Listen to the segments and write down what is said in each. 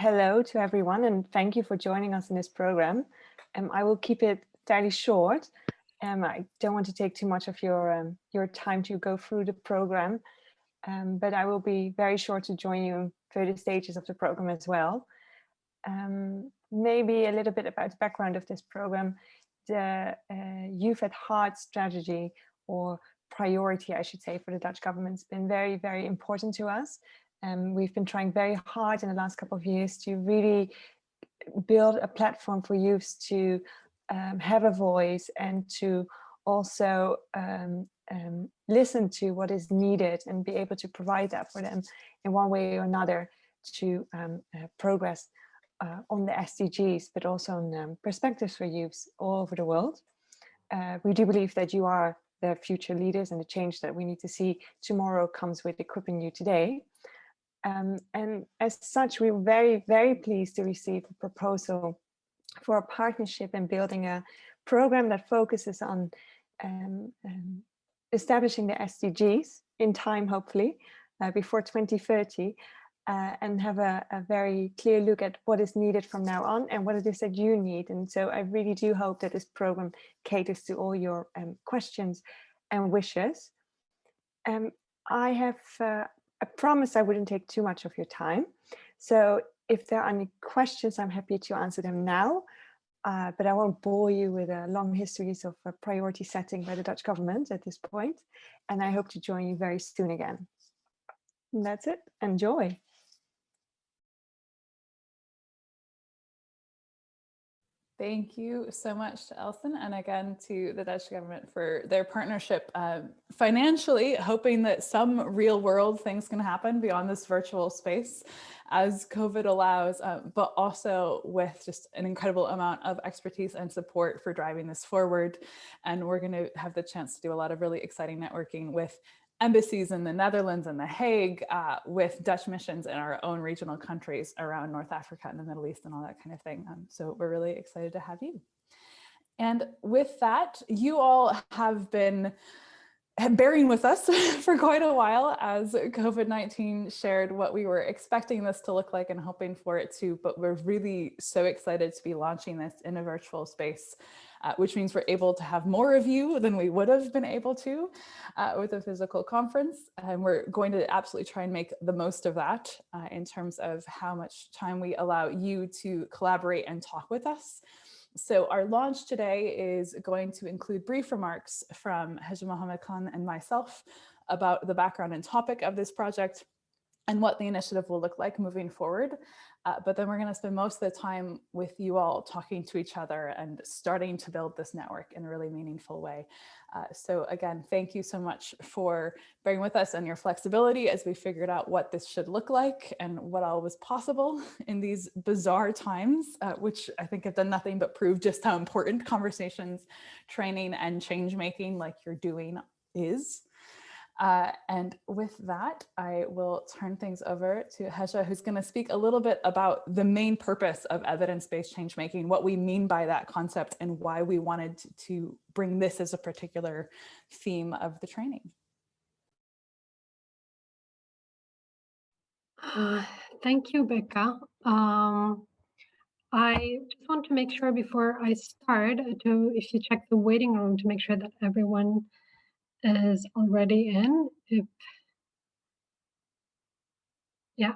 hello to everyone, and thank you for joining us in this program. I will keep it fairly short. I don't want to take too much of your time to go through the program, but I will be very sure to join you in further stages of the program as well. Maybe a little bit about the background of this program. The Youth at Heart strategy, or priority, I should say, for the Dutch government has been very, very important to us. We've been trying very hard in the last couple of years to really build a platform for youths to have a voice and to also listen to what is needed and be able to provide that for them in one way or another to progress on the SDGs, but also on perspectives for youths all over the world. We do believe that you are the future leaders, and the change that we need to see tomorrow comes with equipping you today. And as such, we're very, very pleased to receive a proposal for a partnership in building a program that focuses on establishing the SDGs in time, hopefully, before 2030, and have a very clear look at what is needed from now on and what it is that you need. And so I really do hope that this program caters to all your questions and wishes. I have I promised I wouldn't take too much of your time. So if there are any questions, I'm happy to answer them now, but I won't bore you with long histories of priority setting by the Dutch government at this point. And I hope to join you very soon again. And that's it. Enjoy. Thank you so much to Elsien, and again to the Dutch government for their partnership financially, hoping that some real world things can happen beyond this virtual space as COVID allows, but also with just an incredible amount of expertise and support for driving this forward. And we're going to have the chance to do a lot of really exciting networking with embassies in the Netherlands and The Hague, with Dutch missions in our own regional countries around North Africa and the Middle East and all that kind of thing. So we're really excited to have you. And with that, you all have been bearing with us for quite a while as COVID-19 shared what we were expecting this to look like and hoping for it to, but we're really so excited to be launching this in a virtual space, which means we're able to have more of you than we would have been able to with a physical conference. And we're going to absolutely try and make the most of that in terms of how much time we allow you to collaborate and talk with us. So our launch today is going to include brief remarks from Hezha Mohammed Khan and myself about the background and topic of this project and what the initiative will look like moving forward. But then we're going to spend most of the time with you all talking to each other and starting to build this network in a really meaningful way. So again, thank you so much for bearing with us and your flexibility as we figured out what this should look like and what all was possible in these bizarre times, which I think have done nothing but prove just how important conversations, training, and change making like you're doing is. And with that, I will turn things over to Hezha, who's going to speak a little bit about the main purpose of evidence-based change making, what we mean by that concept, and why we wanted to bring this as a particular theme of the training. Thank you, Becca. I just want to make sure before I start if you check the waiting room to make sure that everyone is already in. Yeah.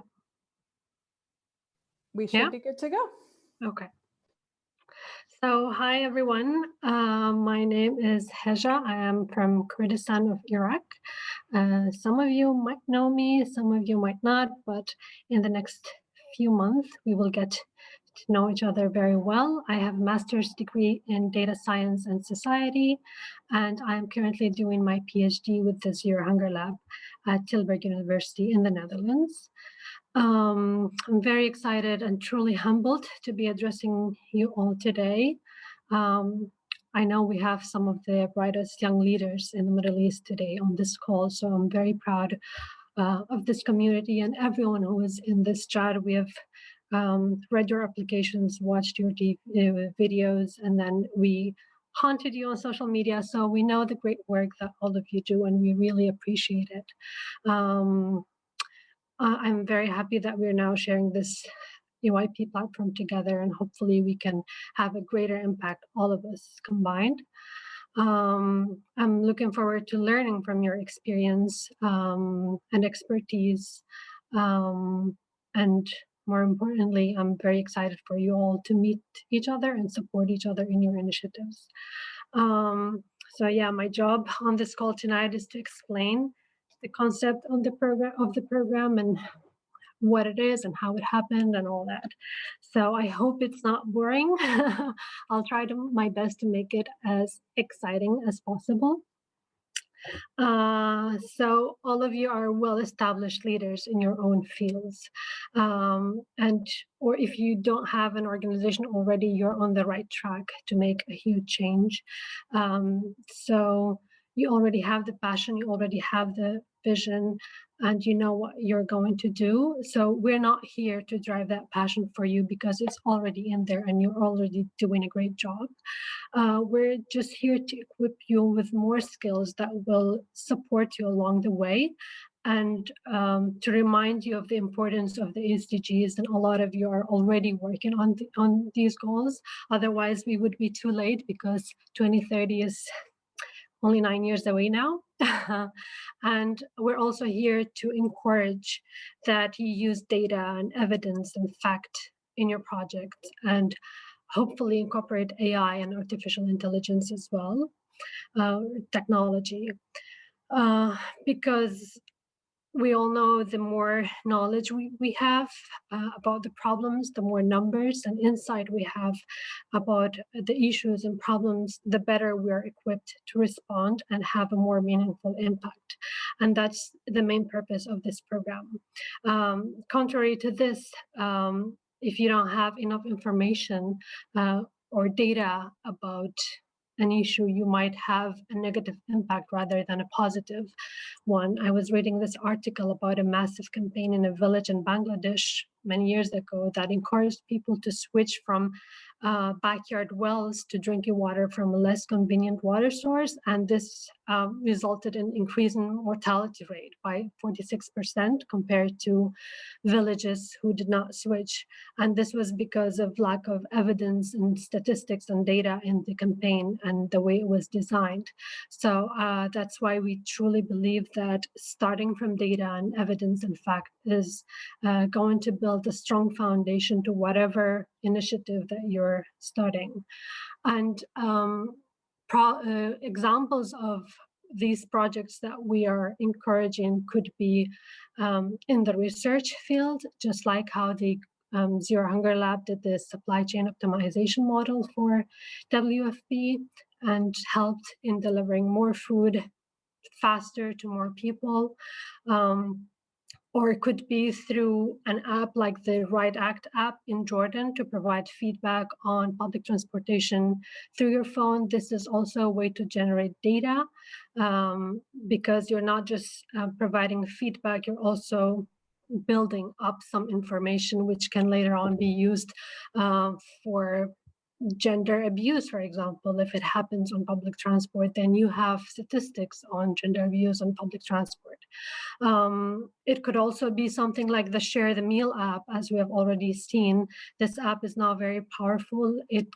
We should be good to go. Okay. So hi, everyone. My name is Hezha. I am from Kurdistan of Iraq. Some of you might know me, some of you might not, but in the next few months, we will get to know each other very well. I have a master's degree in data science and society, and I'm currently doing my PhD with the Zero Hunger Lab at Tilburg University in the Netherlands. I'm very excited and truly humbled to be addressing you all today. I know we have some of the brightest young leaders in the Middle East today on this call, so I'm very proud of this community and everyone who is in this chat. We have read your applications, watched your videos, and then we haunted you on social media. So we know the great work that all of you do, and we really appreciate it. I'm very happy that we're now sharing this EYP platform together, and hopefully we can have a greater impact, all of us combined. I'm looking forward to learning from your experience and expertise. And more importantly, I'm very excited for you all to meet each other and support each other in your initiatives. So yeah, my job on this call tonight is to explain the concept of the program and what it is and how it happened and all that. So I hope it's not boring. I'll try my best to make it as exciting as possible. So all of you are well-established leaders in your own fields. Or if you don't have an organization already, you're on the right track to make a huge change. So you already have the passion, you already have the vision, and you know what you're going to do. So we're not here to drive that passion for you because it's already in there and you're already doing a great job. We're just here to equip you with more skills that will support you along the way, and to remind you of the importance of the SDGs. And a lot of you are already working on these goals. Otherwise, we would be too late because 2030 is only 9 years away now. And we're also here to encourage that you use data and evidence and fact in your project, and hopefully incorporate AI and artificial intelligence as well, technology, because we all know the more knowledge we have about the problems, the more numbers and insight we have about the issues and problems, the better we are equipped to respond and have a more meaningful impact. And that's the main purpose of this program. Contrary to this, if you don't have enough information or data about an issue, you might have a negative impact rather than a positive one. I was reading this article about a massive campaign in a village in Bangladesh many years ago that encouraged people to switch from backyard wells to drinking water from a less convenient water source. And this resulted in increasing mortality rate by 46% compared to villages who did not switch. And this was because of lack of evidence and statistics and data in the campaign and the way it was designed. So that's why we truly believe that starting from data and evidence and fact is going to build a strong foundation to whatever initiative that you're starting. And examples of these projects that we are encouraging could be in the research field, just like how the Zero Hunger Lab did the supply chain optimization model for WFP and helped in delivering more food faster to more people. Or it could be through an app like the Right Act app in Jordan to provide feedback on public transportation through your phone. This is also a way to generate data because you're not just providing feedback, you're also building up some information which can later on be used for gender abuse, for example. If it happens on public transport, then you have statistics on gender abuse on public transport. It could also be something like the Share the Meal app, as we have already seen. This app is now very powerful. It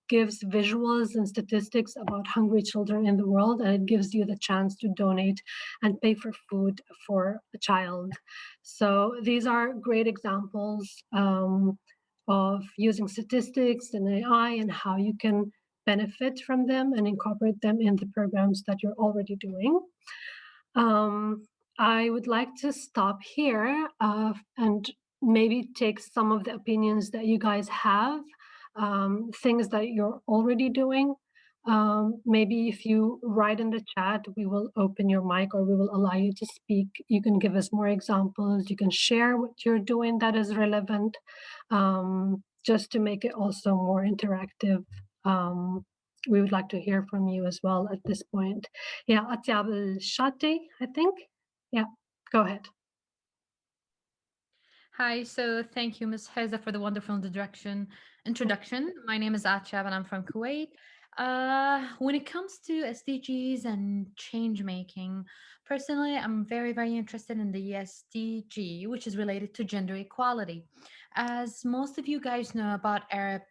gives visuals and statistics about hungry children in the world, and it gives you the chance to donate and pay for food for a child. So these are great examples of using statistics and AI and how you can benefit from them and incorporate them in the programs that you're already doing. I would like to stop here and maybe take some of the opinions that you guys have, things that you're already doing. Maybe if you write in the chat, we will open your mic or we will allow you to speak. You can give us more examples. You can share what you're doing that is relevant, just to make it also more interactive. We would like to hear from you as well at this point. Yeah, Atyab Shati, I think. Yeah, go ahead. Hi, so thank you, Ms. Hezha, for the wonderful introduction. My name is Atyab and I'm from Kuwait. When it comes to SDGs and change making, personally, I'm very, very interested in the SDG, which is related to gender equality. As most of you guys know about Arab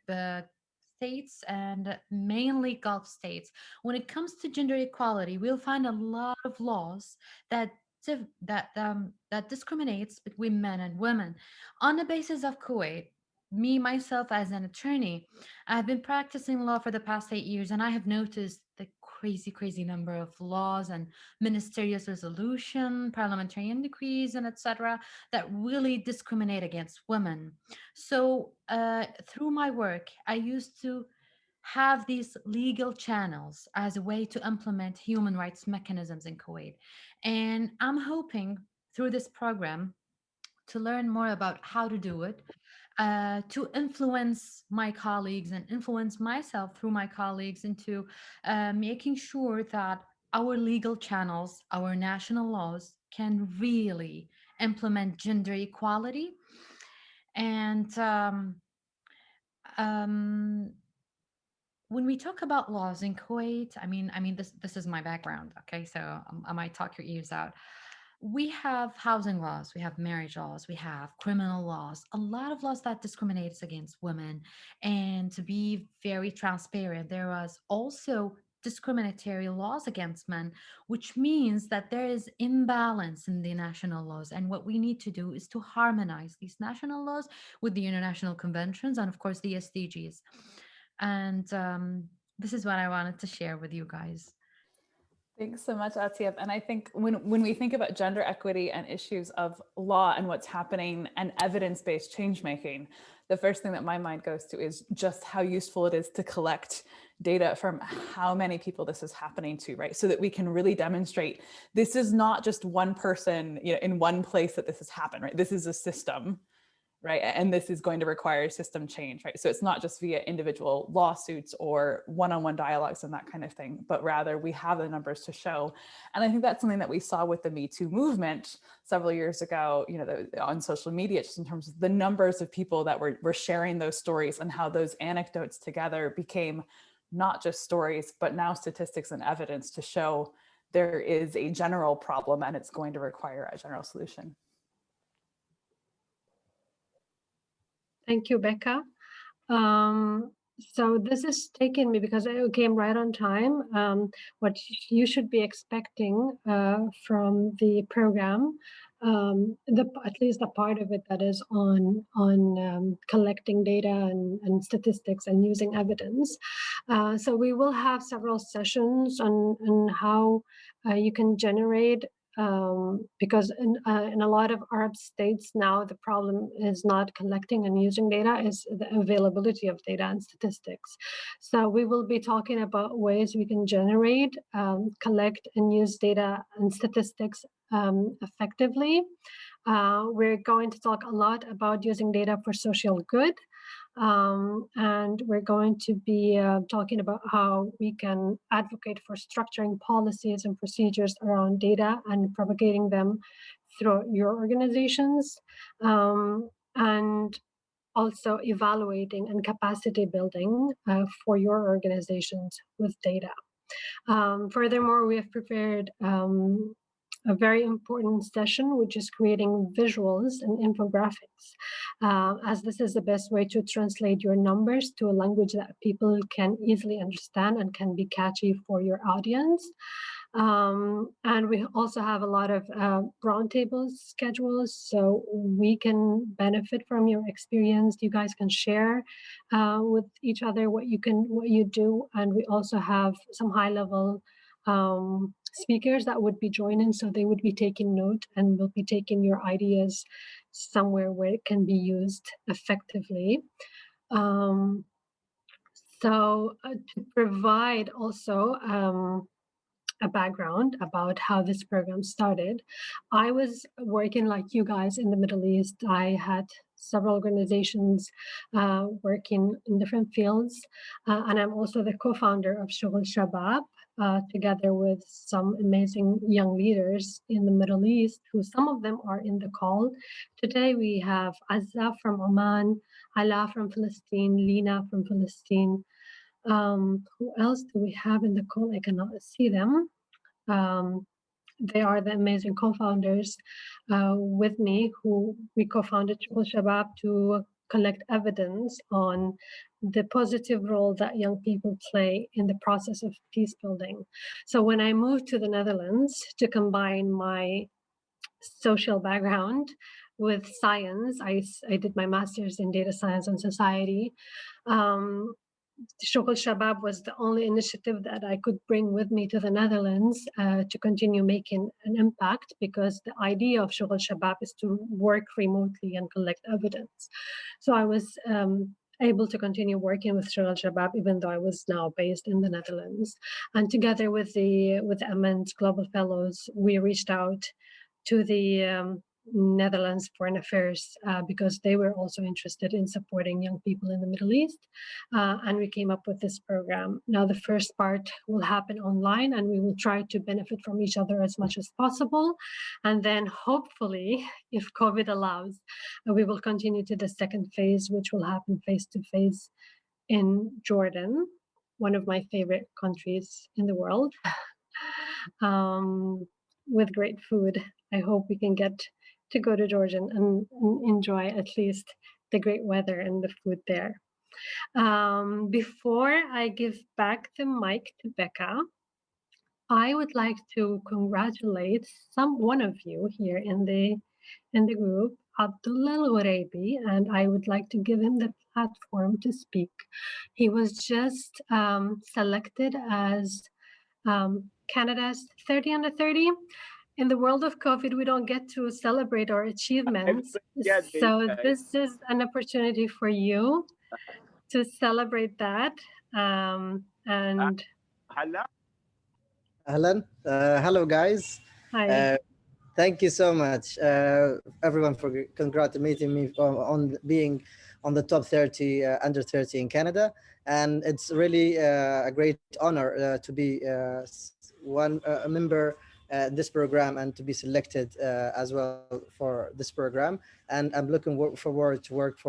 states and mainly Gulf states, when it comes to gender equality, we'll find a lot of laws that that discriminates between men and women. On the basis of Kuwait, me myself as an attorney, I've been practicing law for the past 8 years, and I have noticed the crazy, crazy number of laws and ministerial resolution, parliamentarian decrees, and etc. that really discriminate against women. So, through my work, I used to have these legal channels as a way to implement human rights mechanisms in Kuwait. And I'm hoping through this program to learn more about how to do it, to influence my colleagues and influence myself through my colleagues into making sure that our legal channels, our national laws can really implement gender equality. And um, when we talk about laws in Kuwait, this is my background. Okay, so I might talk your ears out. We have housing laws, we have marriage laws, we have criminal laws, a lot of laws that discriminates against women. And to be very transparent, there was also discriminatory laws against men, which means that there is imbalance in the national laws. And what we need to do is to harmonize these national laws with the international conventions and, of course, the SDGs. And this is what I wanted to share with you guys. Thanks so much, Atiab. And I think when we think about gender equity and issues of law and what's happening and evidence-based change making, the first thing that my mind goes to is just how useful it is to collect data from how many people this is happening to, right? So that we can really demonstrate this is not just one person, in one place that this has happened, right? This is a system, right? And this is going to require system change, right? So it's not just via individual lawsuits or one-on-one dialogues and that kind of thing, but rather we have the numbers to show. And I think that's something that we saw with the Me Too movement several years ago, on social media, just in terms of the numbers of people that were sharing those stories and how those anecdotes together became not just stories, but now statistics and evidence to show there is a general problem and it's going to require a general solution. Thank you, Becca. So this is taking me, because I came right on time, what you should be expecting from the program, at least the part of it that is on collecting data and statistics and using evidence. So we will have several sessions on how you can generate, because in a lot of Arab states now, the problem is not collecting and using data, is the availability of data and statistics. So we will be talking about ways we can generate, collect and use data and statistics effectively. We're going to talk a lot about using data for social good. And we're going to be talking about how we can advocate for structuring policies and procedures around data and propagating them through your organizations, and also evaluating and capacity building for your organizations with data. Furthermore, we have prepared a very important session, which is creating visuals and infographics, as this is the best way to translate your numbers to a language that people can easily understand and can be catchy for your audience. And we also have a lot of roundtables schedules, so we can benefit from your experience. You guys can share with each other what you do, and we also have some high-level speakers that would be joining, so they would be taking note and will be taking your ideas somewhere where it can be used effectively. So to provide also a background about how this program started, I was working like you guys in the Middle East. I had several organizations working in different fields, and I'm also the co-founder of Shughel Shabab, together with some amazing young leaders in the Middle East, who some of them are in the call. Today we have Azza from Oman, Ala from Palestine, Lina from Palestine, Who else do we have in the call? I cannot see them. They are the amazing co-founders with me, who we co-founded Shabab to collect evidence on the positive role that young people play in the process of peace building. So when I moved to the Netherlands to combine my social background with science, I did my master's in data science and society. Shughel Shabab was the only initiative that I could bring with me to the Netherlands to continue making an impact, because the idea of Shughel Shabab is to work remotely and collect evidence. So I was able to continue working with Shughel Shabab, even though I was now based in the Netherlands. And together with the AMENDS Global Fellows, we reached out to the Netherlands Foreign Affairs because they were also interested in supporting young people in the Middle East. And we came up with this program. Now the first part will happen online, and we will try to benefit from each other as much as possible. And then hopefully, if COVID allows, we will continue to the second phase, which will happen face-to-face in Jordan, one of my favorite countries in the world, with great food. I hope we can get to go to Jordan and enjoy at least the great weather and the food there. Before I give back the mic to Becca, I would like to congratulate one of you here in the group, Abdullah Al-Ghuraibi, and I would like to give him the platform to speak. He was just selected as Canada's 30 under 30. In the world of COVID, we don't get to celebrate our achievements. So this is an opportunity for you to celebrate that. And Ahlan. Hello, guys. Hi. Thank you so much, everyone, for congratulating me on being on the top 30 under 30 in Canada. And it's really a great honor to be a member in this program and to be selected as well for this program. And I'm looking forward to work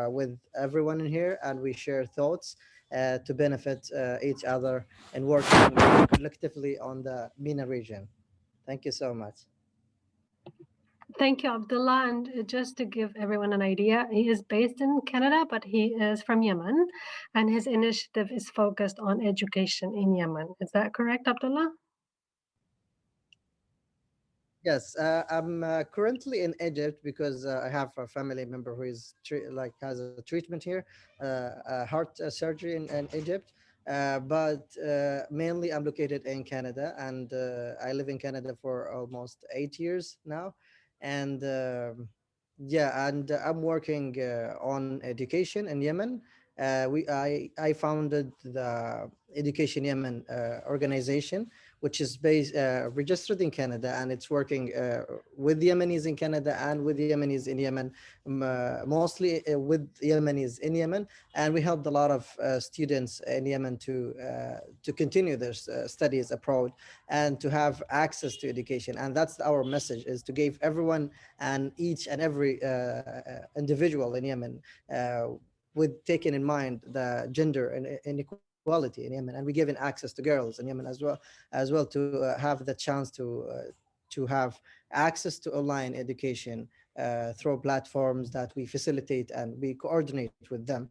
with everyone in here, and we share thoughts to benefit each other and working collectively on the MENA region. Thank you so much. Thank you, Abdullah. And just to give everyone an idea, he is based in Canada, but he is from Yemen, and his initiative is focused on education in Yemen. Is that correct, Abdullah? Yes, I'm currently in Egypt because I have a family member who is has a treatment here, heart surgery in Egypt. But mainly I'm located in Canada, and I live in Canada for almost 8 years now. And yeah, and I'm working on education in Yemen. I founded the Education Yemen organization, which is based registered in Canada, and it's working with Yemenis in Canada and with Yemenis in Yemen, mostly with Yemenis in Yemen. And we helped a lot of students in Yemen to continue their studies abroad and to have access to education. And that's our message, is to give everyone and each and every individual in Yemen, with taking in mind the gender and inequality in Yemen, and we're giving access to girls in Yemen as well to have the chance to have access to online education through platforms that we facilitate and we coordinate with them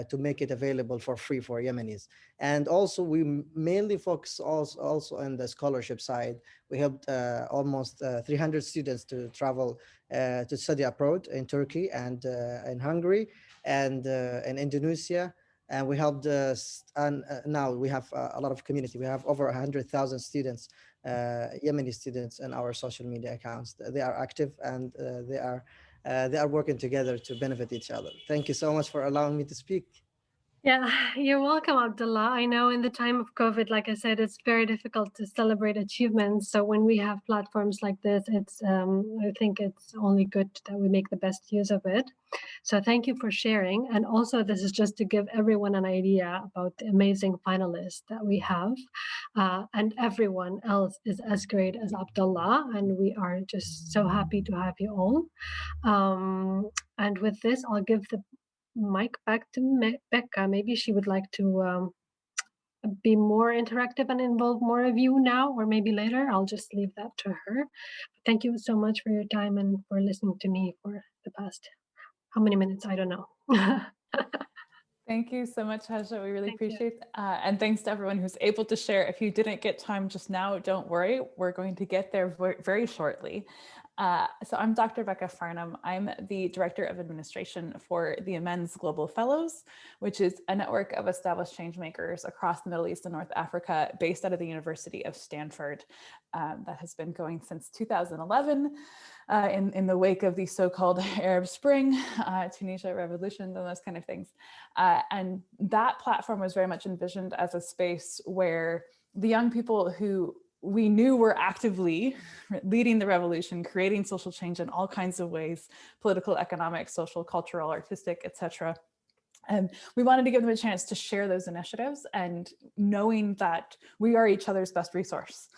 to make it available for free for Yemenis. And also we mainly focus also on the scholarship side. We helped almost 300 students to travel to study abroad in Turkey and in Hungary and in Indonesia. And we helped and now we have a lot of community. We have over 100,000 students, Yemeni students, in our social media accounts. They are active, and they are working together to benefit each other. Thank you so much for allowing me to speak. Yeah, you're welcome, Abdullah. I know in the time of COVID, like I said, it's very difficult to celebrate achievements. So when we have platforms like this, it's I think it's only good that we make the best use of it. So thank you for sharing. And also, this is just to give everyone an idea about the amazing finalists that we have. And everyone else is as great as Abdullah. And we are just so happy to have you all. And with this, I'll give the mic back to Becca. Maybe she would like to be more interactive and involve more of you now or maybe later. I'll just leave that to her. Thank you so much for your time and for listening to me for the past, how many minutes? I don't know. Thank you so much, Hezha. We really Thank you. appreciate it. And thanks to everyone who's able to share. If you didn't get time just now, don't worry. We're going to get there very shortly. So I'm Dr. Becca Farnum. I'm the Director of Administration for the AMENDS Global Fellows, which is a network of established changemakers across the Middle East and North Africa based out of the University of Stanford. That has been going since 2011 in the wake of the so-called Arab Spring, Tunisia revolutions and those kind of things. And that platform was very much envisioned as a space where the young people who we knew were actively leading the revolution, creating social change in all kinds of ways, political, economic, social, cultural, artistic, etc. And we wanted to give them a chance to share those initiatives, and knowing that we are each other's best resource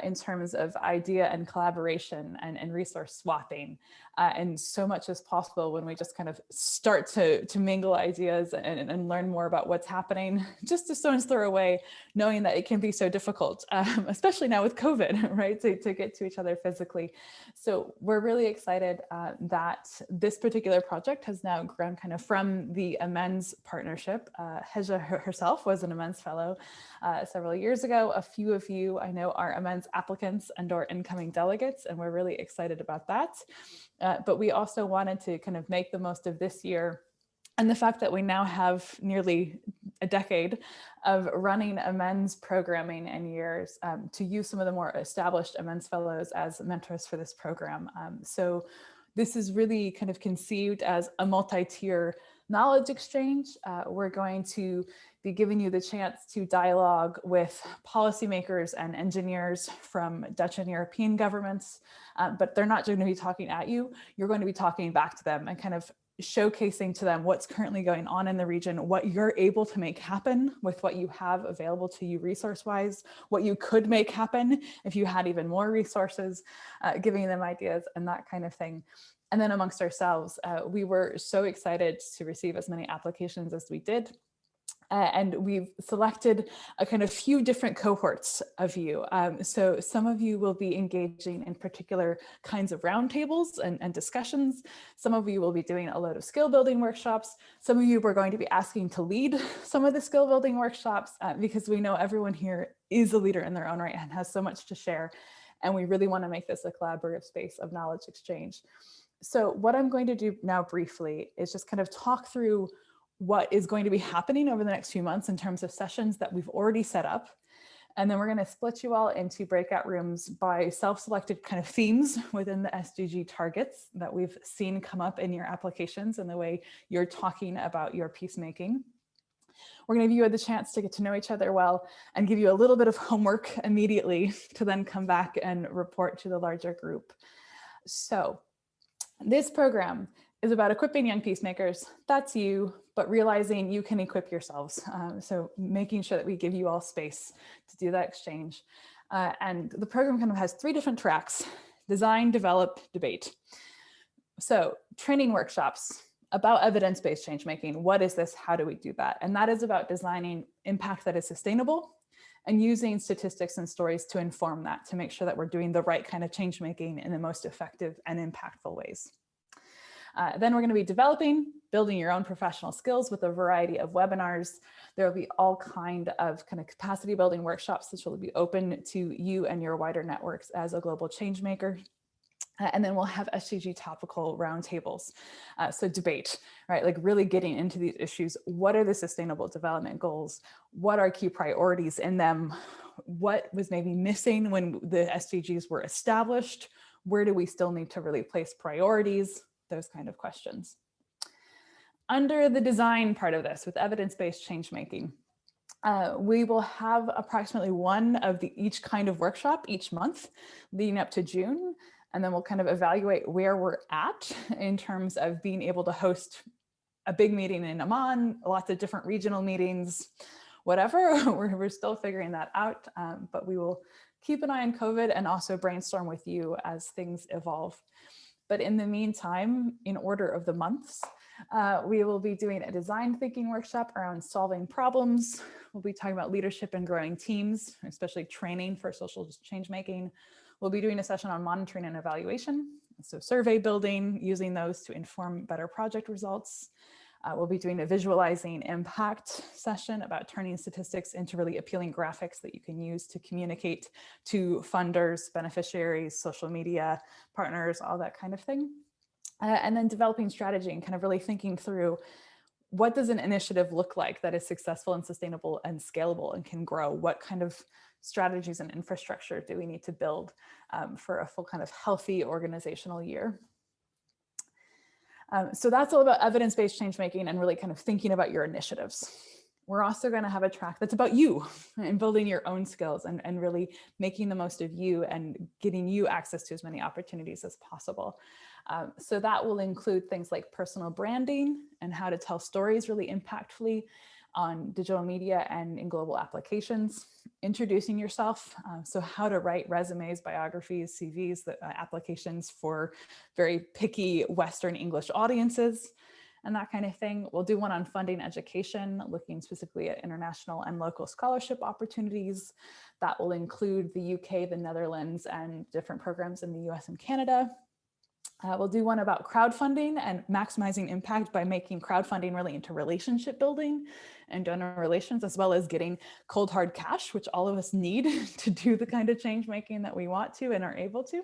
in terms of idea and collaboration and resource swapping. And so much as possible when we just kind of start to mingle ideas and learn more about what's happening, just a stone's throw away, knowing that it can be so difficult, especially now with COVID, right, to get to each other physically. So we're really excited that this particular project has now grown kind of from the AMENDS partnership. Hezha herself was an AMENDS fellow several years ago. A few of you I know are AMENDS applicants and or incoming delegates, and we're really excited about that. But we also wanted to kind of make the most of this year and the fact that we now have nearly a decade of running AMENDS programming and years to use some of the more established AMENDS fellows as mentors for this program. So this is really kind of conceived as a multi-tier knowledge exchange. We're going to be giving you the chance to dialogue with policymakers and engineers from Dutch and European governments, but they're not going to be talking at you. You're going to be talking back to them and kind of showcasing to them what's currently going on in the region, what you're able to make happen with what you have available to you resource-wise, what you could make happen if you had even more resources, giving them ideas and that kind of thing. And then amongst ourselves, we were so excited to receive as many applications as we did. And we've selected a kind of few different cohorts of you. So some of you will be engaging in particular kinds of roundtables and discussions. Some of you will be doing a load of skill building workshops. Some of you we're going to be asking to lead some of the skill building workshops because we know everyone here is a leader in their own right and has so much to share. And we really want to make this a collaborative space of knowledge exchange. So what I'm going to do now briefly is just kind of talk through what is going to be happening over the next few months in terms of sessions that we've already set up. And then we're going to split you all into breakout rooms by self-selected kind of themes within the SDG targets that we've seen come up in your applications and the way you're talking about your peacemaking. We're going to give you the chance to get to know each other well and give you a little bit of homework immediately to then come back and report to the larger group. So this program is about equipping young peacemakers. That's you, but realizing you can equip yourselves. So making sure that we give you all space to do that exchange. And the program kind of has three different tracks: design, develop, debate. So training workshops about evidence-based change making. What is this? How do we do that? And that is about designing impact that is sustainable and using statistics and stories to inform that, to make sure that we're doing the right kind of change making in the most effective and impactful ways. Then we're going to be building your own professional skills with a variety of webinars. There will be all kind of capacity building workshops which will be open to you and your wider networks as a global change maker. And then we'll have SDG topical roundtables. So debate, right? Like really getting into these issues. What are the sustainable development goals? What are key priorities in them? What was maybe missing when the SDGs were established? Where do we still need to really place priorities? Those kind of questions. Under the design part of this with evidence-based change making, we will have approximately one of each kind of workshop each month leading up to June. And then we'll kind of evaluate where we're at in terms of being able to host a big meeting in Amman, lots of different regional meetings, whatever. We're still figuring that out, but we will keep an eye on COVID and also brainstorm with you as things evolve. But in the meantime, in order of the months, We will be doing a design thinking workshop around solving problems. We'll be talking about leadership and growing teams, especially training for social change making. We'll be doing a session on monitoring and evaluation, so survey building, using those to inform better project results. We'll be doing a visualizing impact session about turning statistics into really appealing graphics that you can use to communicate to funders, beneficiaries, social media partners, all that kind of thing. And then developing strategy and kind of really thinking through, what does an initiative look like that is successful and sustainable and scalable and can grow? What kind of strategies and infrastructure do we need to build for a full kind of healthy organizational year? So that's all about evidence-based change making and really kind of thinking about your initiatives. We're also going to have a track that's about you and building your own skills and really making the most of you and getting you access to as many opportunities as possible. So that will include things like personal branding and how to tell stories really impactfully on digital media and in global applications, introducing yourself. So how to write resumes, biographies, CVs, applications for very picky Western English audiences and that kind of thing. We'll do one on funding education, looking specifically at international and local scholarship opportunities. That will include the UK, the Netherlands, and different programs in the US and Canada. We'll do one about crowdfunding and maximizing impact by making crowdfunding really into relationship building and donor relations, as well as getting cold hard cash, which all of us need to do the kind of change making that we want to and are able to.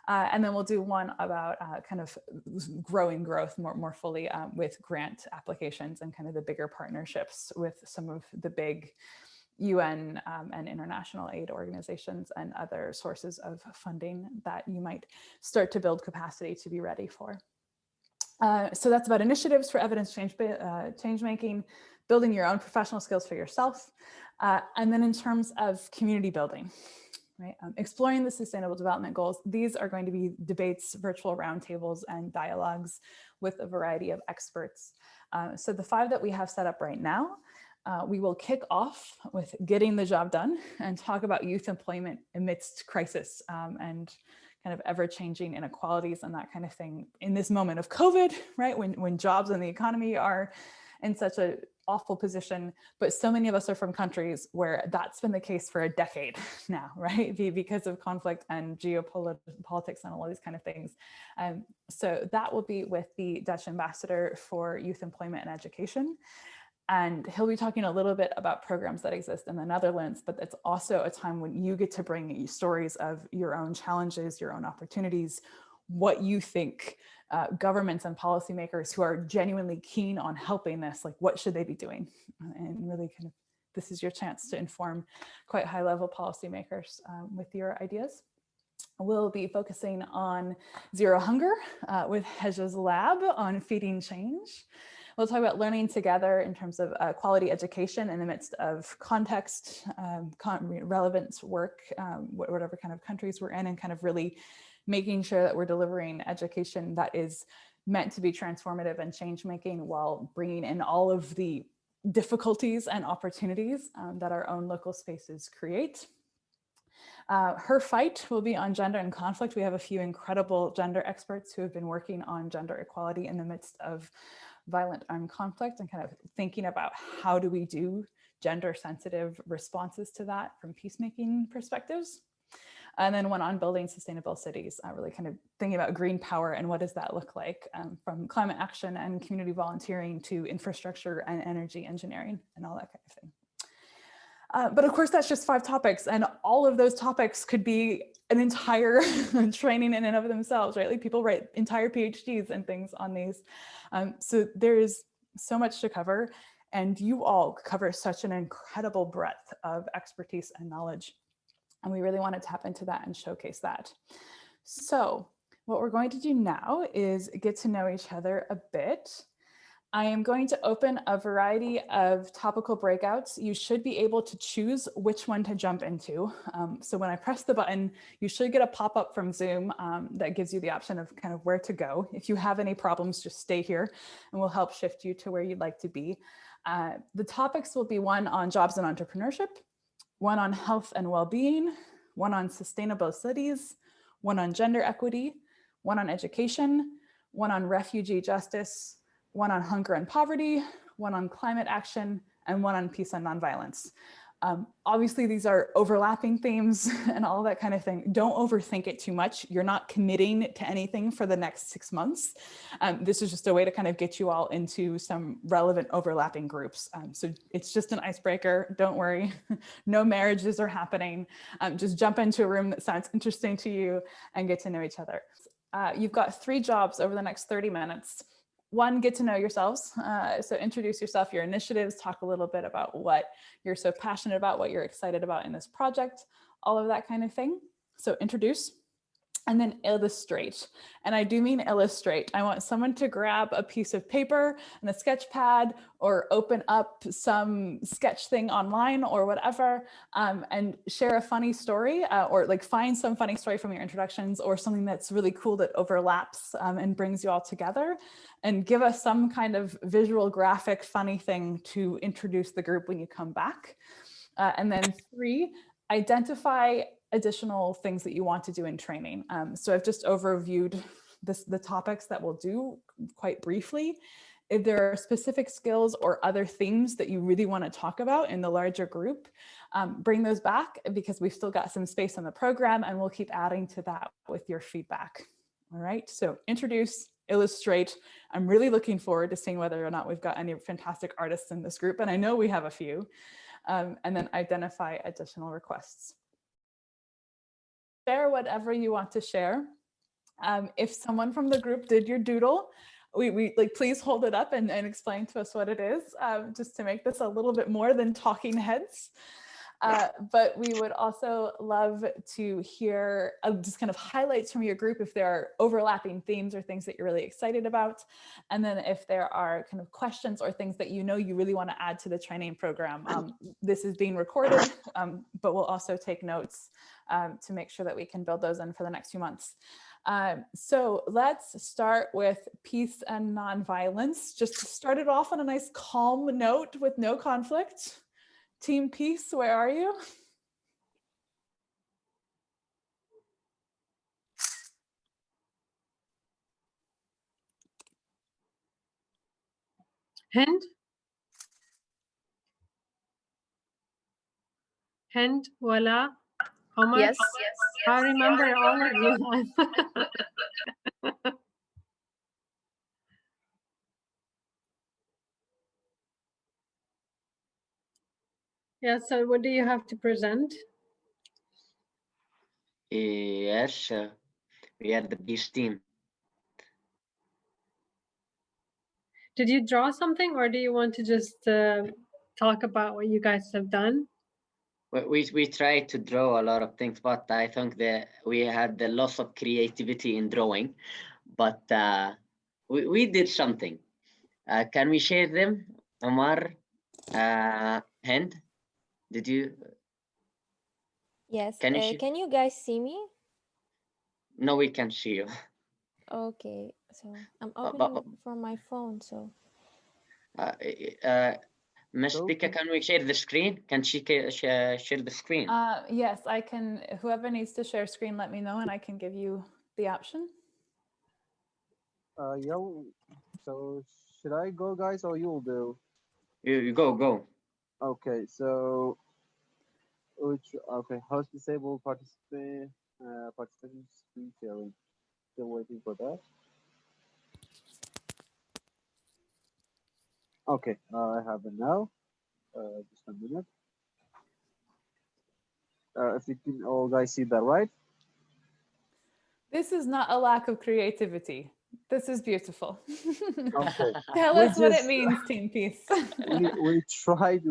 And then we'll do one about kind of growing growth more fully with grant applications and kind of the bigger partnerships with some of the big UN and international aid organizations and other sources of funding that you might start to build capacity to be ready for. So that's about initiatives for evidence change making, building your own professional skills for yourself. And then in terms of community building, right? Exploring the Sustainable Development Goals. These are going to be debates, virtual roundtables, and dialogues with a variety of experts. So the 5 that we have set up right now, we will kick off with getting the job done and talk about youth employment amidst crisis and kind of ever-changing inequalities and that kind of thing in this moment of COVID, right? When jobs and the economy are in such an awful position, but so many of us are from countries where that's been the case for a decade now, right? Because of conflict and geopolitics and all of these kind of things. So that will be with the Dutch ambassador for youth employment and education. And he'll be talking a little bit about programs that exist in the Netherlands, but it's also a time when you get to bring stories of your own challenges, your own opportunities, what you think governments and policymakers who are genuinely keen on helping this, like what should they be doing? And really kind of, this is your chance to inform quite high level policymakers with your ideas. We'll be focusing on zero hunger with Hezha's lab on feeding change. We'll talk about learning together in terms of quality education in the midst of context, relevance work, whatever kind of countries we're in, and kind of really making sure that we're delivering education that is meant to be transformative and change-making while bringing in all of the difficulties and opportunities that our own local spaces create. Her fight will be on gender and conflict. We have a few incredible gender experts who have been working on gender equality in the midst of violent armed conflict and kind of thinking about how do we do gender sensitive responses to that from peacemaking perspectives. And then one on building sustainable cities, really kind of thinking about green power and what does that look like from climate action and community volunteering to infrastructure and energy engineering and all that kind of thing. But of course, that's just 5 topics, and all of those topics could be an entire training in and of themselves, right? Like people write entire PhDs and things on these. So there's so much to cover, and you all cover such an incredible breadth of expertise and knowledge. And we really want to tap into that and showcase that. So what we're going to do now is get to know each other a bit. I am going to open a variety of topical breakouts. You should be able to choose which one to jump into. So when I press the button, you should get a pop-up from Zoom that gives you the option of kind of where to go. If you have any problems, just stay here and we'll help shift you to where you'd like to be. The topics will be one on jobs and entrepreneurship, one on health and well-being, one on sustainable cities, one on gender equity, one on education, one on refugee justice, one on hunger and poverty, one on climate action, and one on peace and nonviolence. Obviously, these are overlapping themes and all that kind of thing. Don't overthink it too much. You're not committing to anything for the next 6 months. This is just a way to kind of get you all into some relevant overlapping groups. So it's just an icebreaker. Don't worry. No marriages are happening. Just jump into a room that sounds interesting to you and get to know each other. You've got 3 jobs over the next 30 minutes. 1, get to know yourselves. So introduce yourself, your initiatives, talk a little bit about what you're so passionate about, what you're excited about in this project, all of that kind of thing. So introduce. And then illustrate. And I do mean illustrate. I want someone to grab a piece of paper and a sketch pad or open up some sketch thing online or whatever and share a funny story or like find some funny story from your introductions or something that's really cool that overlaps and brings you all together, and give us some kind of visual graphic funny thing to introduce the group when you come back. And then 3, identify additional things that you want to do in training. So I've just overviewed the topics that we'll do quite briefly. If there are specific skills or other themes that you really want to talk about in the larger group, bring those back, because we've still got some space on the program and we'll keep adding to that with your feedback. All right, so introduce, illustrate. I'm really looking forward to seeing whether or not we've got any fantastic artists in this group, and I know we have a few. And then identify additional requests. Share whatever you want to share. If someone from the group did your doodle, we like, please hold it up and explain to us what it is, just to make this a little bit more than talking heads. But we would also love to hear just kind of highlights from your group if there are overlapping themes or things that you're really excited about. And then if there are kind of questions or things that you know you really want to add to the training program. This is being recorded, but we'll also take notes to make sure that we can build those in for the next few months. So let's start with peace and nonviolence. Just to start it off on a nice calm note with no conflict. Team Peace, where are you? Hind, Wala, Omar. Yes. I remember all of you. Yeah, so what do you have to present? Yes, we are the peace team. Did you draw something, or do you want to just talk about what you guys have done? We tried to draw a lot of things, but I think that we had the loss of creativity in drawing. But we did something. Can we share them, Omar? Hind, did you? Yes. Can you? Can you guys see me? No, we can see you. Okay. So I'm opening from my phone. So. Ms. Becca, can we share the screen? Can she share the screen? Yes, I can. Whoever needs to share screen, let me know and I can give you the option. Yeah, so should I go, guys, or you'll do? You go. Okay, so host disabled participant screen sharing. Still waiting for that. Okay, I have it now. Just a minute. If you can all guys see that, right? This is not a lack of creativity. This is beautiful. Okay. Tell us what it means, Team Peace. we tried.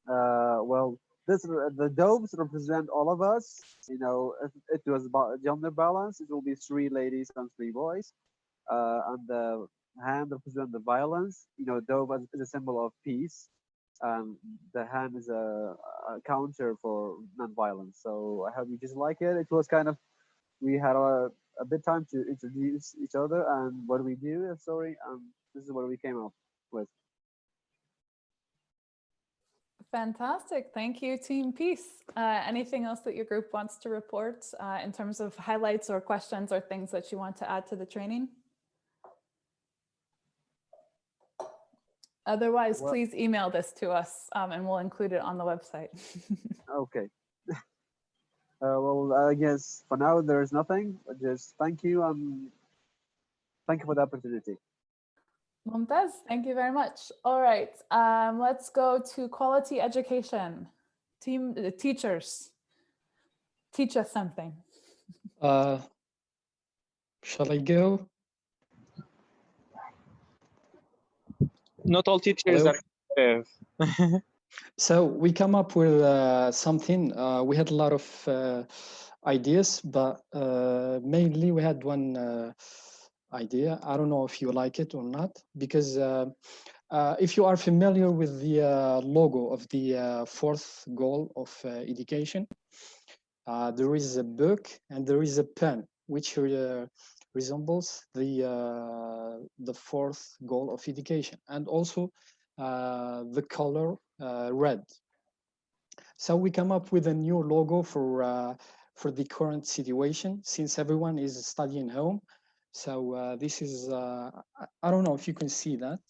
Well, the domes represent all of us. You know, if it was about gender balance, it will be 3 ladies and 3 boys. And the hand represents the violence. You know, dove is a symbol of peace. The hand is a counter for non-violence. So I hope you just like it. It was kind of, we had a bit time to introduce each other and what we do. Sorry, this is what we came up with. Fantastic. Thank you, Team Peace. Anything else that your group wants to report in terms of highlights or questions or things that you want to add to the training? Otherwise, Well, please email this to us and we'll include it on the website. okay. Well, I guess for now there is nothing. Just thank you and thank you for the opportunity. Mumtaz, thank you very much. All right, let's go to quality education. Teachers, teach us something. Shall I go? Not all teachers Hello? are. So we come up with something. We had a lot of ideas, but mainly we had one idea. I don't know if you like it or not, because if you are familiar with the logo of the fourth goal of education, there is a book and there is a pen, which resembles the fourth goal of education, and also the color red. So we come up with a new logo for the current situation, since everyone is studying home. So this is, I don't know if you can see that.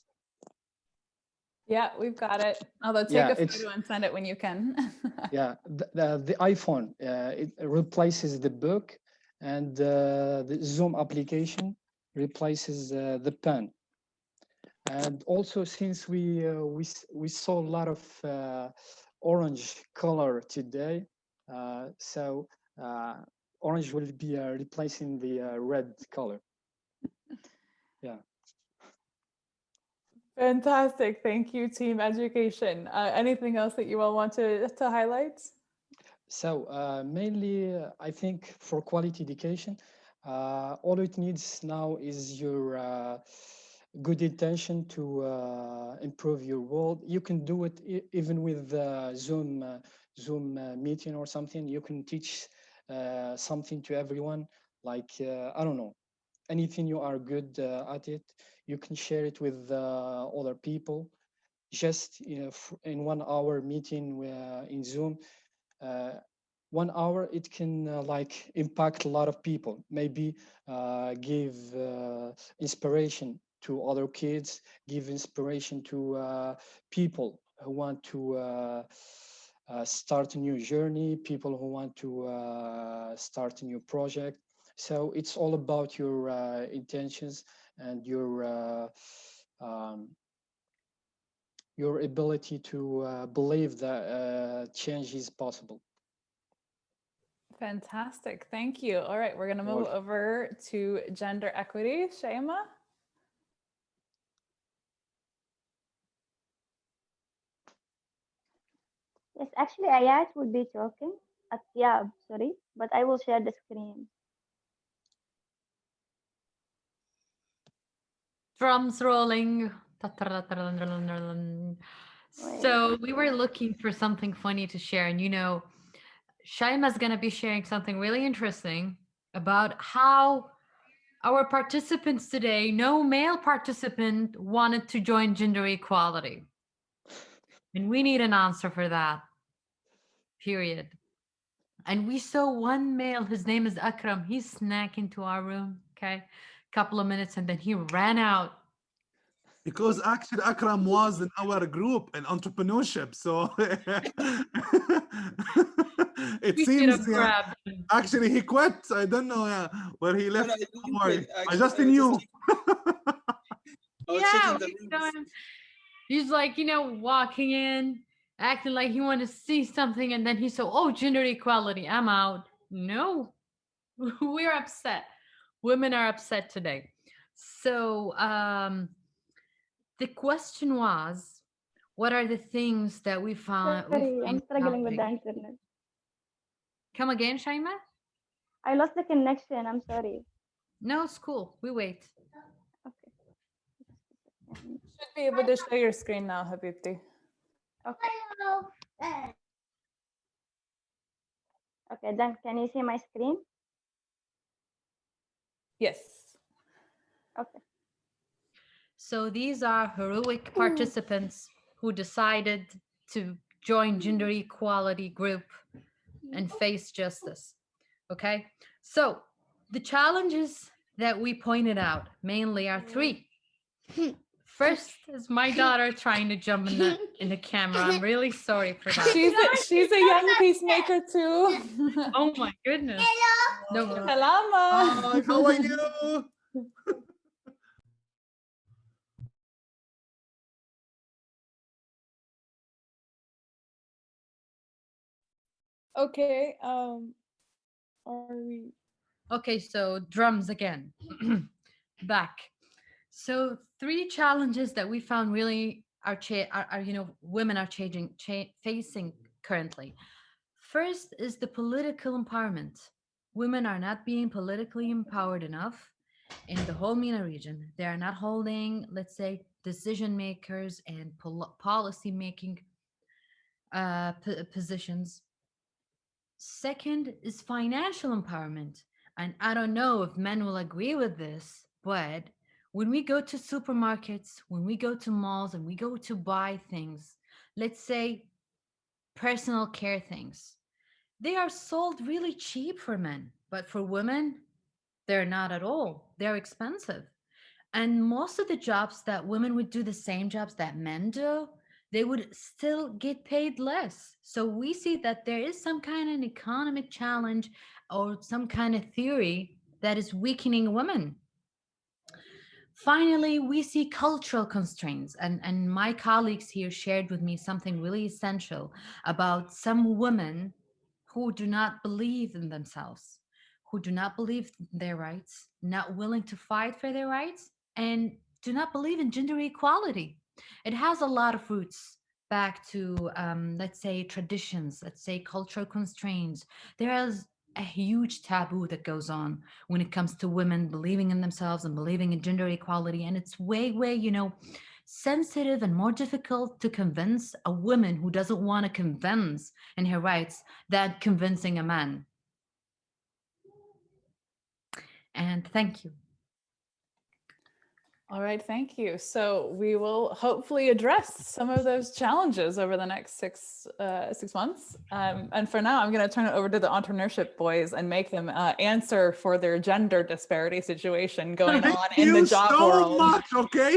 Yeah, we've got it. Although take a photo and send it when you can. Yeah, the iPhone, it replaces the book, and the Zoom application replaces the pen. And also, since we saw a lot of orange color today, so orange will be replacing the red color. Yeah. Fantastic. Thank you, Team Education. Anything else that you all want to highlight? So mainly, I think for quality education, all it needs now is your good intention to improve your world. You can do it even with Zoom meeting or something. You can teach something to everyone, like, I don't know, anything you are good at it, you can share it with other people. Just in 1 hour meeting in Zoom, 1 hour, it can like impact a lot of people. Maybe give inspiration to other kids, give inspiration to people who want to start a new journey, people who want to start a new project. So it's all about your intentions and your ability to believe that change is possible. Fantastic. Thank you. All right, we're going to move over to gender equity. Shaima? Yes, actually, Ayat would be talking. Yeah, sorry, but I will share the screen. Drums rolling. So we were looking for something funny to share, and Shaima's going to be sharing something really interesting about how our participants today, no male participant wanted to join gender equality. And we need an answer for that, period. And we saw one male, his name is Akram. He snuck into our room, okay? Couple of minutes, and then he ran out. Because actually Akram was in our group in entrepreneurship, so it seems actually he quit. I don't know where he left. I just knew. Yeah, he's like, walking in, acting like he wanted to see something, and then he saw, oh, gender equality, I'm out. No, we're upset. Women are upset today. So the question was, what are the things that we found? Sorry, I'm struggling with the internet. Come again, Shaima? I lost the connection. I'm sorry. No, it's cool. We wait. Okay. Should be able to show your screen now, Habibti. Okay. Okay, then can you see my screen? Yes. Okay. So these are heroic participants who decided to join gender equality group and face justice. Okay, so the challenges that we pointed out mainly are three. First is my daughter trying to jump in the camera. I'm really sorry for that. She's a young peacemaker too. Oh my goodness. No. Salama. How are you? Okay. Are we? Okay, so drums again. Back. So 3 challenges that we found really are women are facing currently. First is the political empowerment. Women are not being politically empowered enough in the whole MENA region. They are not holding, let's say, decision makers and policy making positions. Second is financial empowerment. And I don't know if men will agree with this, but when we go to supermarkets, when we go to malls and we go to buy things, let's say personal care things, they are sold really cheap for men, but for women, they're not at all. They're expensive. And most of the jobs that women would do, the same jobs that men do, they would still get paid less. So we see that there is some kind of economic challenge or some kind of theory that is weakening women. Finally, we see cultural constraints, and my colleagues here shared with me something really essential about some women who do not believe in themselves, who do not believe in their rights, not willing to fight for their rights, and do not believe in gender equality. It has a lot of roots back to, let's say, traditions, let's say, cultural constraints. There is a huge taboo that goes on when it comes to women believing in themselves and believing in gender equality. And it's way, sensitive and more difficult to convince a woman who doesn't want to convince in her rights than convincing a man. And thank you. All right, thank you. So we will hopefully address some of those challenges over the next six months. And for now, I'm going to turn it over to the entrepreneurship boys and make them answer for their gender disparity situation going on in the job world. Thank you so much, okay?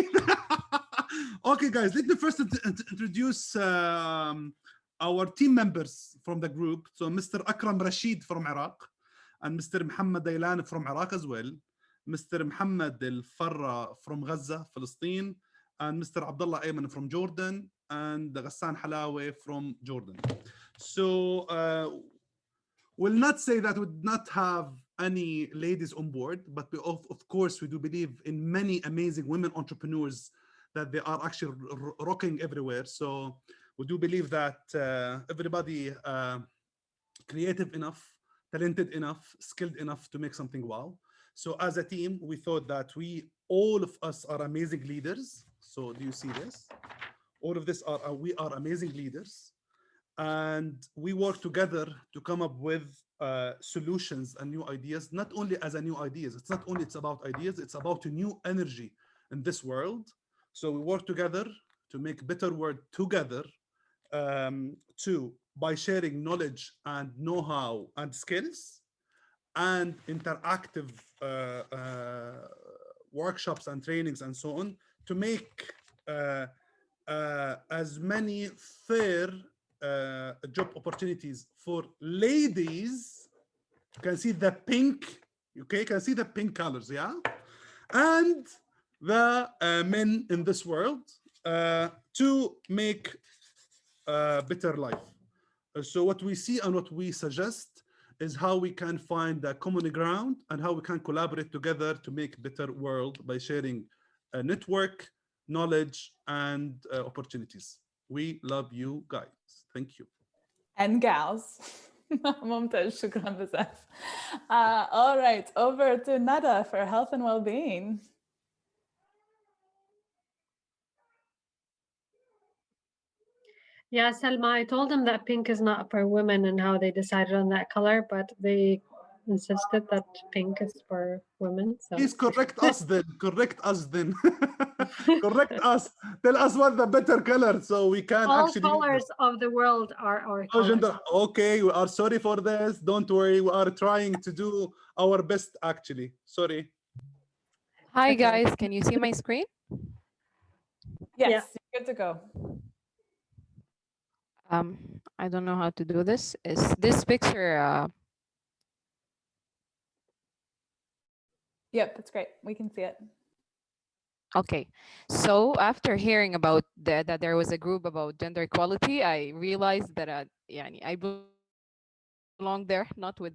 Okay, guys, let me first introduce our team members from the group. So Mr. Akram Rashid from Iraq and Mr. Muhammad Daylan from Iraq as well. Mr. Muhammad Al-Farra from Gaza, Palestine, and Mr. Abdullah Ayman from Jordan, and Ghassan Halawi from Jordan. So we'll not say that we did not have any ladies on board, but we of course we do believe in many amazing women entrepreneurs that they are actually rocking everywhere. So we do believe that everybody creative enough, talented enough, skilled enough to make something wow. So as a team, we thought that all of us are amazing leaders. So do you see this? All of this we are amazing leaders. And we work together to come up with solutions and new ideas, not only as a new ideas. It's not only it's about ideas, it's about a new energy in this world. So we work together to make a better world together by sharing knowledge and know-how and skills, and interactive workshops and trainings and so on, to make as many fair job opportunities for ladies. You can see the pink, okay? You can see the pink colors, yeah? And the men in this world to make a better life. So what we see and what we suggest is how we can find a common ground and how we can collaborate together to make a better world by sharing a network, knowledge, and opportunities. We love you guys. Thank you. And gals. ممتاز, شكرا بزاف. All right, over to Nada for health and well-being. Yeah, Selma, I told them that pink is not for women and how they decided on that color, but they insisted that pink is for women. So please correct us then. Correct us then. Correct us. Tell us what the better color so we can all actually. All colors of the world are our colors. Okay, we are sorry for this. Don't worry. We are trying to do our best actually. Sorry. Hi guys, can you see my screen? Yes, Yeah. you're good to go. I don't know how to do this. Is this picture? Yep, that's great. We can see it. Okay, so after hearing about that there was a group about gender equality, I realized that I belong there, not with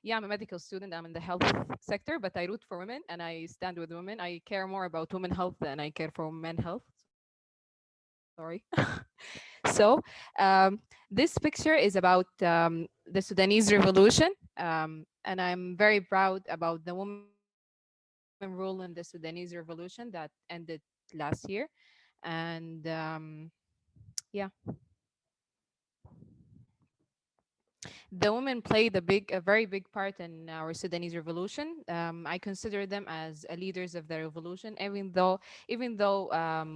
yeah, I'm a medical student, I'm in the health sector, but I root for women and I stand with women. I care more about women health than I care for men health. Sorry. So this picture is about the Sudanese revolution, and I'm very proud about the women rule in the Sudanese revolution that ended last year. And yeah, the women played a very big part in our Sudanese revolution. I consider them as leaders of the revolution, even though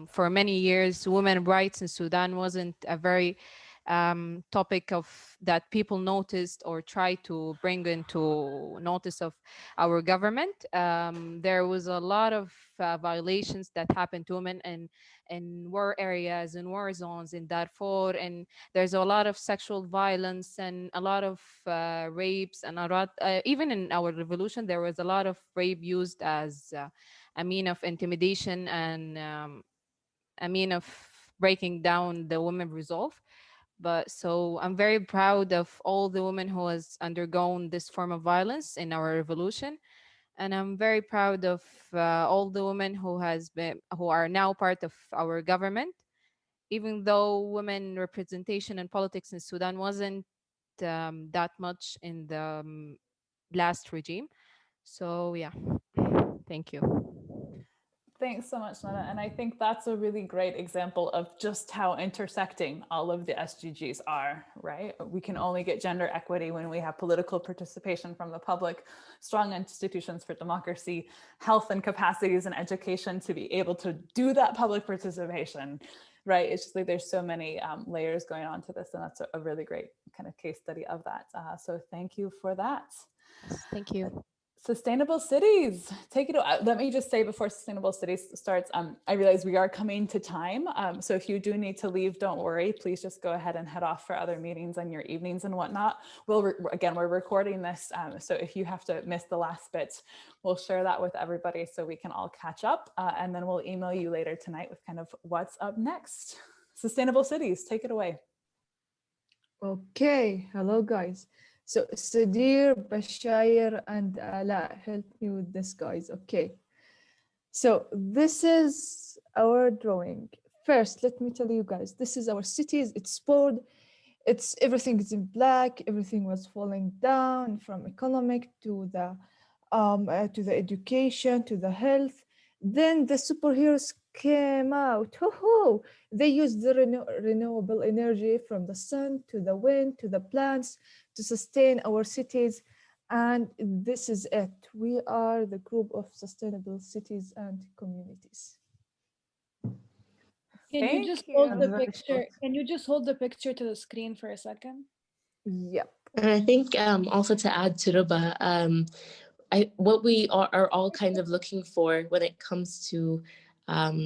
for many years women rights in Sudan wasn't a very topic of that people noticed or tried to bring into notice of our government. There was a lot of violations that happened to women in war areas, in war zones, in Darfur, and there's a lot of sexual violence and a lot of rapes, and a lot, even in our revolution, there was a lot of rape used as a mean of intimidation and a mean of breaking down the women resolve. But so I'm very proud of all the women who has undergone this form of violence in our revolution, and I'm very proud of all the women who are now part of our government, even though women representation in politics in Sudan wasn't that much in the last regime. So yeah, thank you. Thanks so much, Nana. And I think that's a really great example of just how intersecting all of the SDGs are, right? We can only get gender equity when we have political participation from the public, strong institutions for democracy, health and capacities and education to be able to do that public participation, right? It's just like there's so many layers going on to this, and that's a really great kind of case study of that. So thank you for that. Yes, thank you. Sustainable cities, take it. Let me just say before sustainable cities starts, I realize we are coming to time. So if you do need to leave, don't worry. Please just go ahead and head off for other meetings and your evenings and whatnot. Again, we're recording this. So if you have to miss the last bit, we'll share that with everybody so we can all catch up. And then we'll email you later tonight with kind of what's up next. Sustainable cities, take it away. Okay, hello guys. So Sadir, Bashir, and Ala, help me with this, guys. Okay. So this is our drawing. First, let me tell you guys, this is our cities. It's board. Everything is in black. Everything was falling down, from economic to the education to the health. Then the superheroes came out. Hoo-hoo! They used the renewable energy from the sun to the wind to the plants to sustain our cities. And this is it. We are the group of sustainable cities and communities. Can you just hold the picture? Can you just hold the picture to the screen for a second? Yep. And I think also to add to Ruba, what we are all kind of looking for when it comes to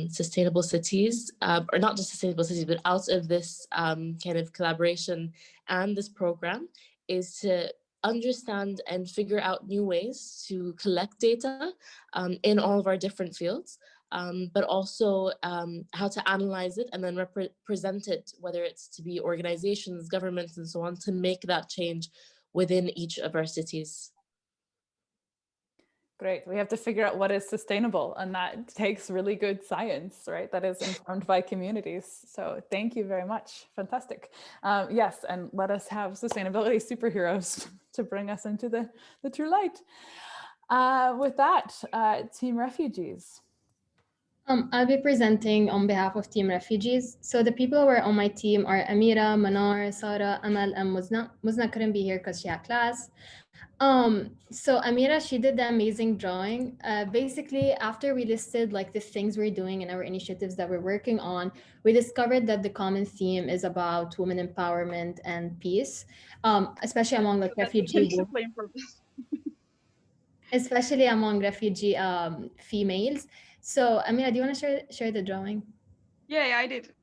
sustainable cities, or not just sustainable cities, but out of this kind of collaboration and this program, is to understand and figure out new ways to collect data in all of our different fields, but also how to analyze it and then present it, whether it's to be organizations, governments, and so on, to make that change within each of our cities. Great. We have to figure out what is sustainable, and that takes really good science, right? That is informed by communities. So thank you very much. Fantastic. Yes, and let us have sustainability superheroes to bring us into the true light. With that, Team Refugees. I'll be presenting on behalf of Team Refugees. So the people who are on my team are Amira, Manar, Sara, Amal, and Muzna. Muzna couldn't be here because she had class. So Amira, she did the amazing drawing. Basically, after we listed like the things we're doing and our initiatives that we're working on, we discovered that the common theme is about women empowerment and peace, especially among like refugee especially among refugee females. So Amira, do you want to share the drawing? Yeah, I did.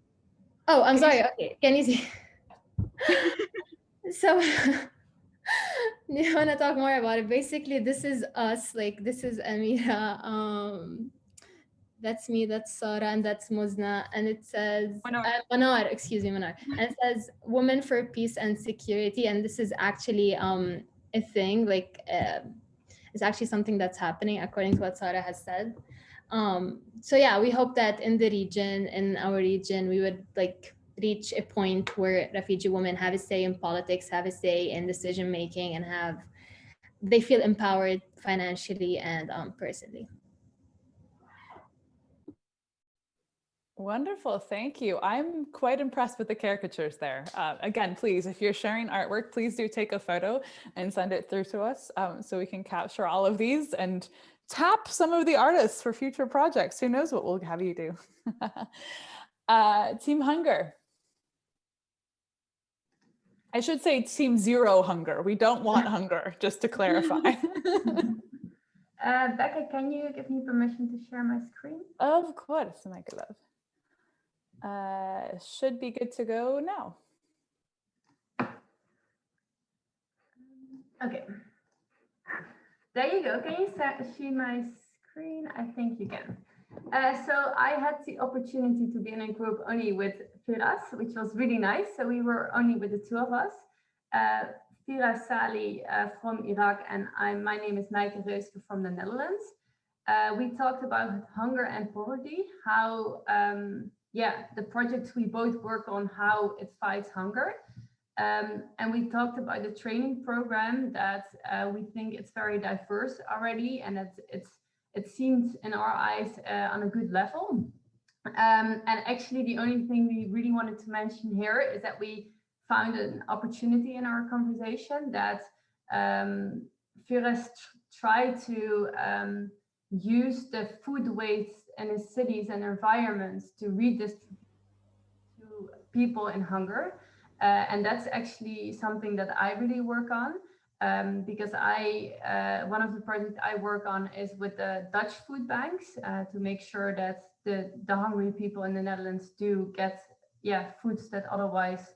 Oh, I'm sorry. Okay, can you see? So you want to talk more about it? Basically, this is us. Like, this is Amira. That's me. That's Sarah, and that's Muzna. And it says Manar. Excuse me, Manar. And it says "Women for Peace and Security." And this is actually a thing. Like, it's actually something that's happening according to what Sarah has said. So yeah, we hope that in the region, in our region, we would like reach a point where refugee women have a say in politics, have a say in decision making, and they feel empowered financially and personally. Wonderful, thank you. I'm quite impressed with the caricatures there. Again, please, if you're sharing artwork, please do take a photo and send it through to us so we can capture all of these and tap some of the artists for future projects. Who knows what we'll have you do. Team Hunger. I should say Team Zero Hunger. We don't want hunger, just to clarify. Becca, can you give me permission to share my screen? Of course, my love. Should be good to go now. Okay. There you go. Can you see my screen? I think you can. So I had the opportunity to be in a group only with Firas, which was really nice. So we were only with the two of us. Firas Sali from Iraq, and my name is Nijke Reuske from the Netherlands. We talked about hunger and poverty, how the projects we both work on, how it fights hunger. And we talked about the training program that we think it's very diverse already, and it seems in our eyes on a good level. And actually the only thing we really wanted to mention here is that we found an opportunity in our conversation that Firas tried to use the food waste in his cities and environments to redistribute to people in hunger. And that's actually something that I really work on because one of the projects I work on is with the Dutch food banks to make sure that the hungry people in the Netherlands do get foods that otherwise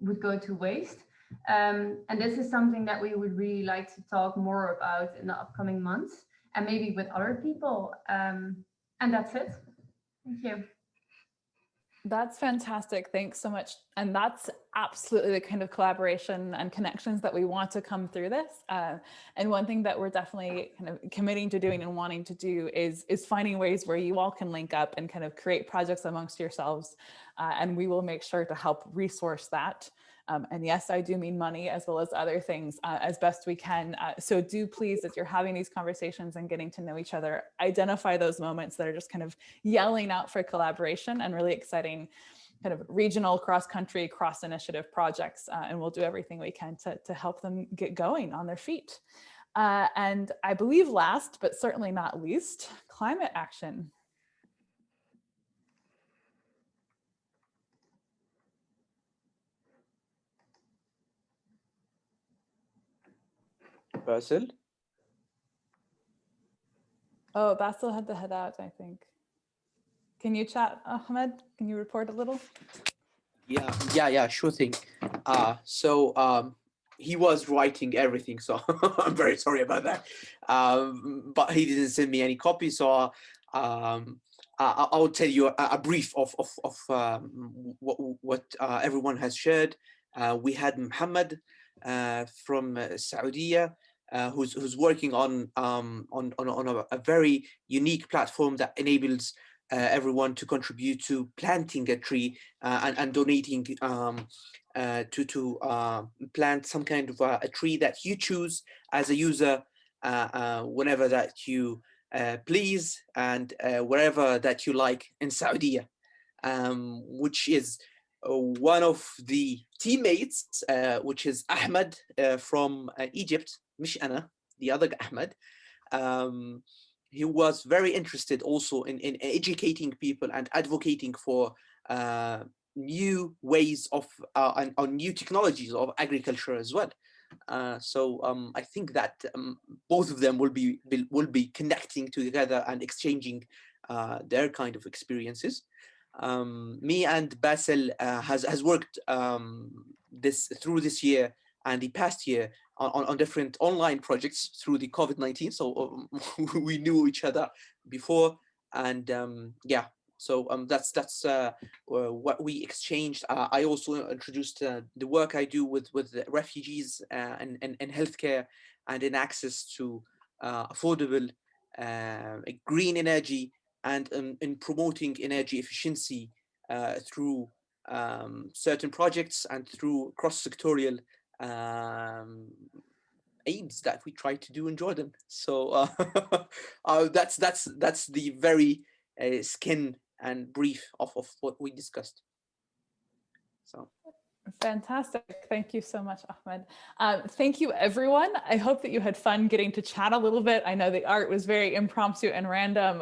would go to waste. And this is something that we would really like to talk more about in the upcoming months and maybe with other people. And that's it. Thank you. That's fantastic. Thanks so much. And that's absolutely the kind of collaboration and connections that we want to come through this. And one thing that we're definitely kind of committing to doing and wanting to do is finding ways where you all can link up and kind of create projects amongst yourselves. And we will make sure to help resource that. And yes, I do mean money as well as other things as best we can. So do please, as you're having these conversations and getting to know each other, identify those moments that are just kind of yelling out for collaboration and really exciting kind of regional, cross-country, cross-initiative projects. And we'll do everything we can to help them get going on their feet. And I believe last, but certainly not least, climate action. Basil? Oh, Basil had to head out, I think. Can you chat, Ahmed? Can you report a little? Yeah, sure thing. So he was writing everything, so I'm very sorry about that. But he didn't send me any copies, so I'll tell you a brief of what everyone has shared. We had Muhammad from Saudi, who's working on a very unique platform that enables everyone to contribute to planting a tree and donating to plant some kind of a tree that you choose as a user whenever that you please and wherever that you like in Saudi, which is one of the teammates, which is Ahmed from Egypt, مش أنا, the other Ahmed. He was very interested also in educating people and advocating for new ways of on new technologies of agriculture as well. So I think that both of them will be connecting together and exchanging their kind of experiences. Me and Basil has worked through this year and the past year on different online projects through the COVID-19. So we knew each other before, and yeah. So that's what we exchanged. I also introduced the work I do with refugees and healthcare and in access to affordable green energy, and in promoting energy efficiency through certain projects and through cross-sectorial aims that we try to do in Jordan. So that's the very skin and brief of what we discussed. So. Fantastic. Thank you so much, Ahmed. Thank you, everyone. I hope that you had fun getting to chat a little bit. I know the art was very impromptu and random,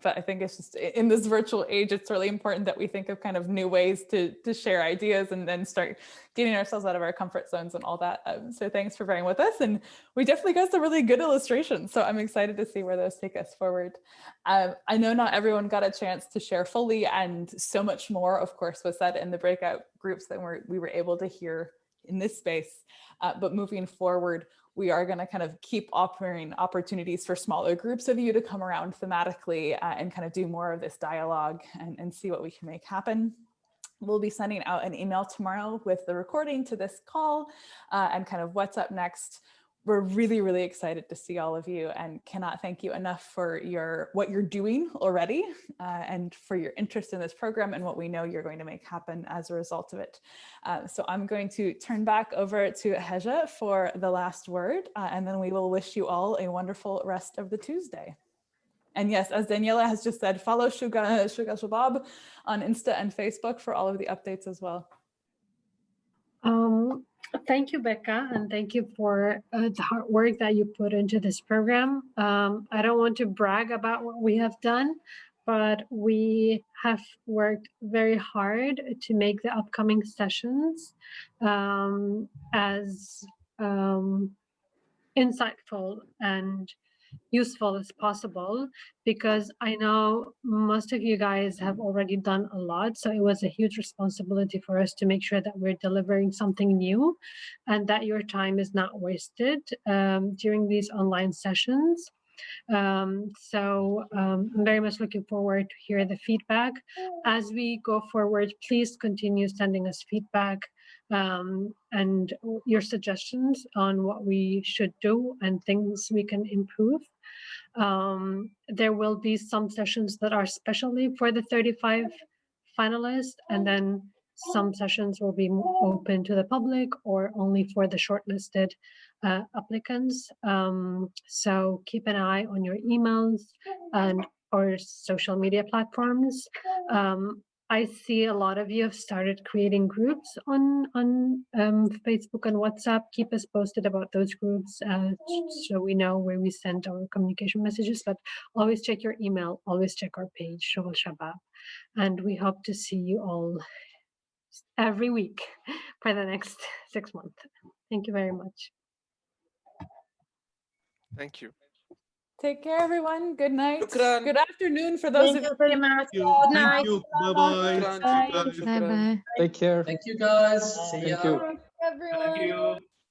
but I think it's just in this virtual age, it's really important that we think of kind of new ways to share ideas and then start getting ourselves out of our comfort zones and all that. So thanks for bearing with us. And we definitely got some really good illustrations. So I'm excited to see where those take us forward. I know not everyone got a chance to share fully, and so much more, of course, was said in the breakout groups that we were able to hear in this space. But moving forward, we are going to kind of keep offering opportunities for smaller groups of you to come around thematically and kind of do more of this dialogue and see what we can make happen. We'll be sending out an email tomorrow with the recording to this call and kind of what's up next. We're really, really excited to see all of you and cannot thank you enough for what you're doing already and for your interest in this program and what we know you're going to make happen as a result of it. So I'm going to turn back over to Hezha for the last word, and then we will wish you all a wonderful rest of the Tuesday. And yes, as Daniela has just said, follow Shughel Shabab on Insta and Facebook for all of the updates as well. Thank you, Becca, and thank you for the hard work that you put into this program. I don't want to brag about what we have done, but we have worked very hard to make the upcoming sessions as insightful and useful as possible, because I know most of you guys have already done a lot. So it was a huge responsibility for us to make sure that we're delivering something new and that your time is not wasted during these online sessions. I'm very much looking forward to hear the feedback. As we go forward, please continue sending us feedback and your suggestions on what we should do and things we can improve. There will be some sessions that are specially for the 35 finalists, and then some sessions will be open to the public or only for the shortlisted applicants. So keep an eye on your emails and or social media platforms. I see a lot of you have started creating groups on Facebook and WhatsApp. Keep us posted about those groups so we know where we send our communication messages, but always check your email, always check our page, Shughel Shabab. And we hope to see you all every week for the next 6 months. Thank you very much. Thank you. Take care, everyone. Good night. Shukran. Good afternoon for those of you. very much. Good night. Thank you. Bye-bye. Bye. Take care. Thank you, guys. See Thank ya. you. Everyone. Thank you.